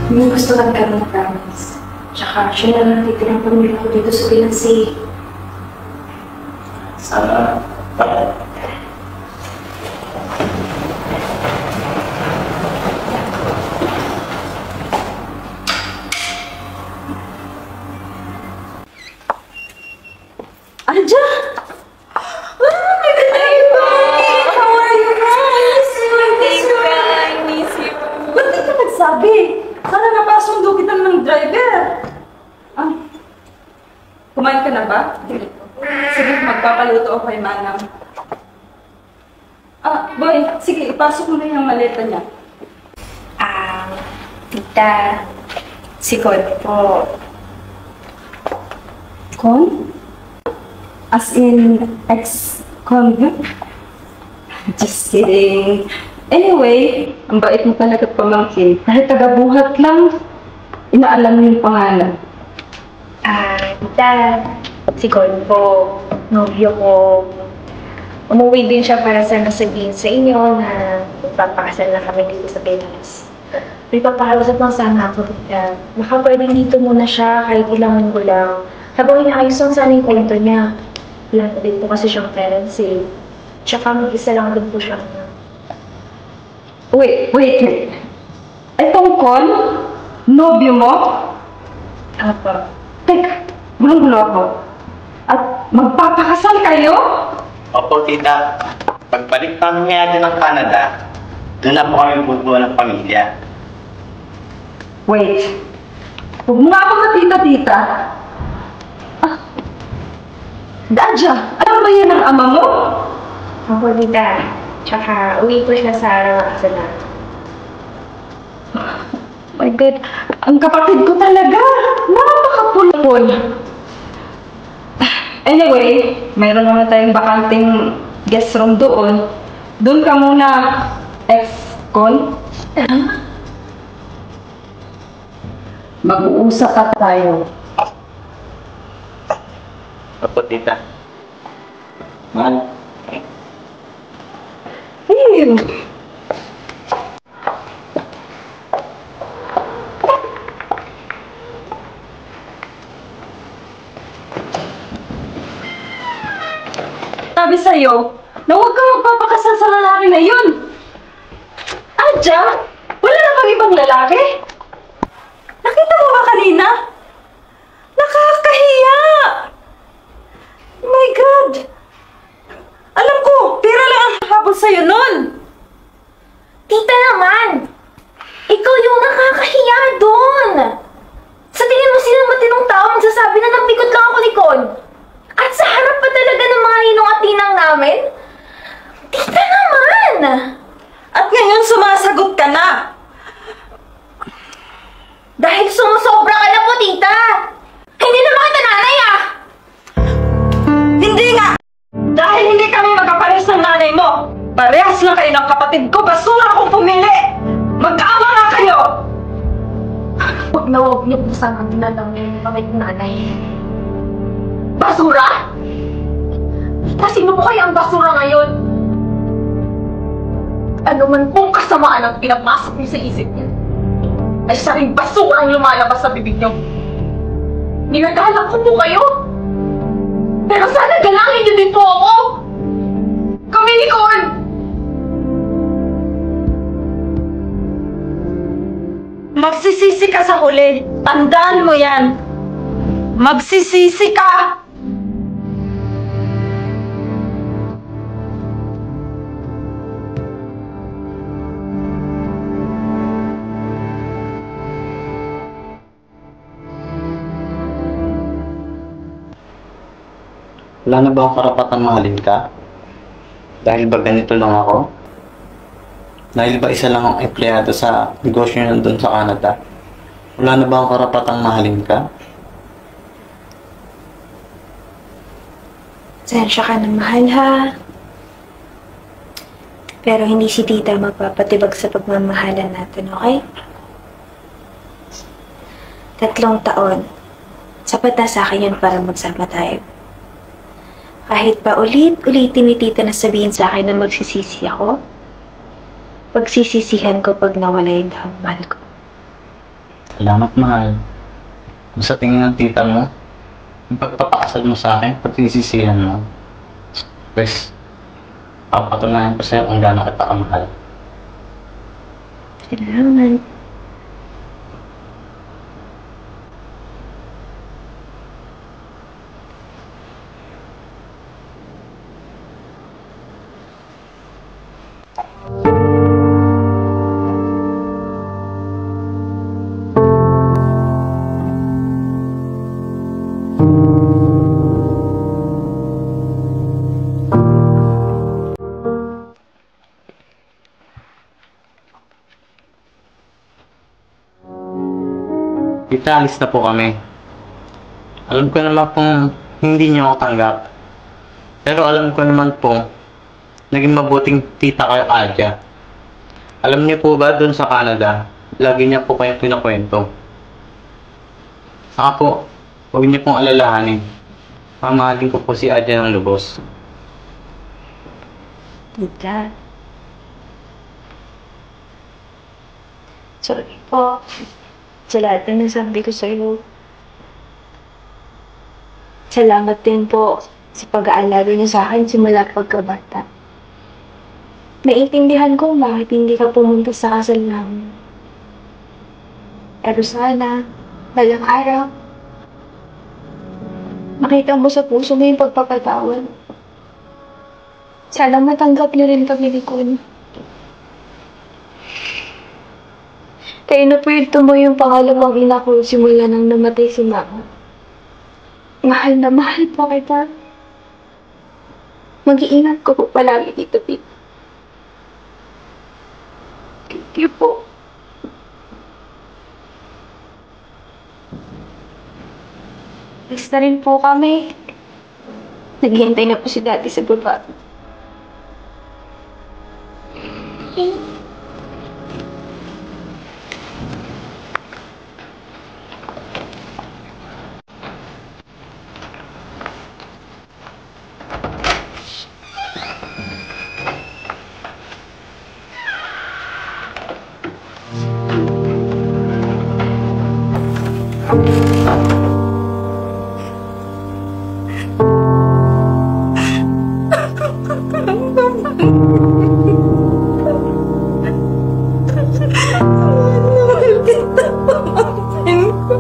May gusto kang karoon na promise. Tsaka siya na lang titirang pamilya ko dito sa Pinas eh. Sana, Anja! Maganda yung bye! How are you guys? Thank you, I miss you. Ba't di ka nagsabi? Sana napasundo kita ng driver. Kumain ka na ba? Sige, magpapaluto ako kay Manang. Boy, sige, ipasok mo na yung maleta niya. Tita, si Con po. Con? As in, ex-convict? Just kidding. Anyway, ang bait mo talaga pamangkin. Kahit taga-buhat lang, inaalam mo yung pangalan. Tita, si Con po, nobyo ko. Umuwi din siya para sana sabihin sa inyo na papakasal na kami dito sa Pinas. May papahausap lang sana ako, tita. Baka pwedeng dito muna siya kahit ilang linggo lang. Habang inaayos lang sana yung kwento niya. Wala na din po kasi siyang parents eh. Tsaka mag-isa lang din po siya. Wait. Itong Con? Nobyo mo? Apa. Teka, gulo ako. At magpapakasal kayo? opo tita, pagbalik namin ngayon ng Canada, doon na po kami bubuo ng pamilya. Wait. Huwag mo nga ako matita-tita. Dadya, alam ba yan ang ama mo? Ako, tita. Tsaka, uwi ko siya sa araw at sana. My God, ang kapatid ko talaga. Napakapulpul. Anyway, mayroon naman tayong bakanting guest room doon. Doon ka muna, ex-con. Mag-uusap ka tayo. Opo tita. Mahal. Ew. Sabi sa'yo, na huwag kang magpapakasal sa lalaki na yun. Adja, wala na bang ibang lalaki? Nakita mo ba kanina? Nakakahiya! Oh my God! Alam ko, pera lang ang habol sa'yo nun. Tita naman! Ikaw yung nakakahiya doon! Sa tingin mo silang matinong tao magsasabi na napikot lang ako ni Con? At sa harap pa talaga ng mga hinong-atinang namin? Tita naman! At ngayon sumasagot ka na. Dahil sumusobra ka na po, tita! Hindi naman kita nanay, ah! Hindi nga! Dahil hindi kami magkapares ng nanay mo. Parehas lang kayo ng kapatid ko. Basura akong pumili. Mag-aama nga kayo. Huwag na huwag niyo po sana lang yung pamit nanay. Basura? Tita, sino po kaya ang basura ngayon? Ano man pong kasamaan ang pinapasok niyo sa isip niya, ay siya rin basura ang lumalabas sa bibig niyo. Ninagalang ko po kayo. Pero sana galangin niyo din po ako. Kami ni Con. Magsisisi ka sa huli. Tandaan mo yan. Magsisisi ka. Wala na ba akong karapatan mahalin ka? Dahil ba ganito lang ako? Dahil ba isa lang ang empleyado sa negosyo nyo doon sa Canada? Wala na ba akong karapatang mahalin ka? Sensya ka na, mahal, ha? Pero hindi si tita magpapatibag sa pagmamahalan natin, okay? 3 taon. Sapat na sa akin yun para magsama tayo. Kahit pa ulit-ulitin ni tita na sabihin sa akin na magsisisi ako, pagsisisihan ko pag nawala yung mahal ko. Salamat, mahal. Kung sa tingin ng tita mo, yung pagpapakasal mo sa akin, pati sisihan mo. Pues, papatunayan ko sa'yo kung gaano kita kamahal. Salamat. Tita, alis na po kami. Alam ko naman pong hindi niyo ako tanggap. Pero alam ko naman po, naging mabuting tita kayo, Adja. Alam niyo po ba doon sa Canada, lagi niya po kayong pinakwento. Saka po, huwag niyo pong alalahanin. Mamahalin ko po si Adja ng lubos. Tita. Sorry po. Sa lahat na nasabi ko sa'yo. Salamat din po sa pag-aalaga niyo sa akin simula pagkabata. Naiintindihan ko bakit hindi ka pumunta sa kasal namin. Pero sana, balang araw, makita mo sa puso mo yung pagpapatawad. Sana matanggap niyo rin kami ni Kun. Kaya napuwito mo yung pangalawang ina ko simula nang namatay si Mama. Mahal na mahal po kita. Mag-iingat ko po palagi dito, Pete. Thank you po. Alis na rin po kami. Naghihintay na po si Daddy sa baba. Mahal kita, pamangkin ko.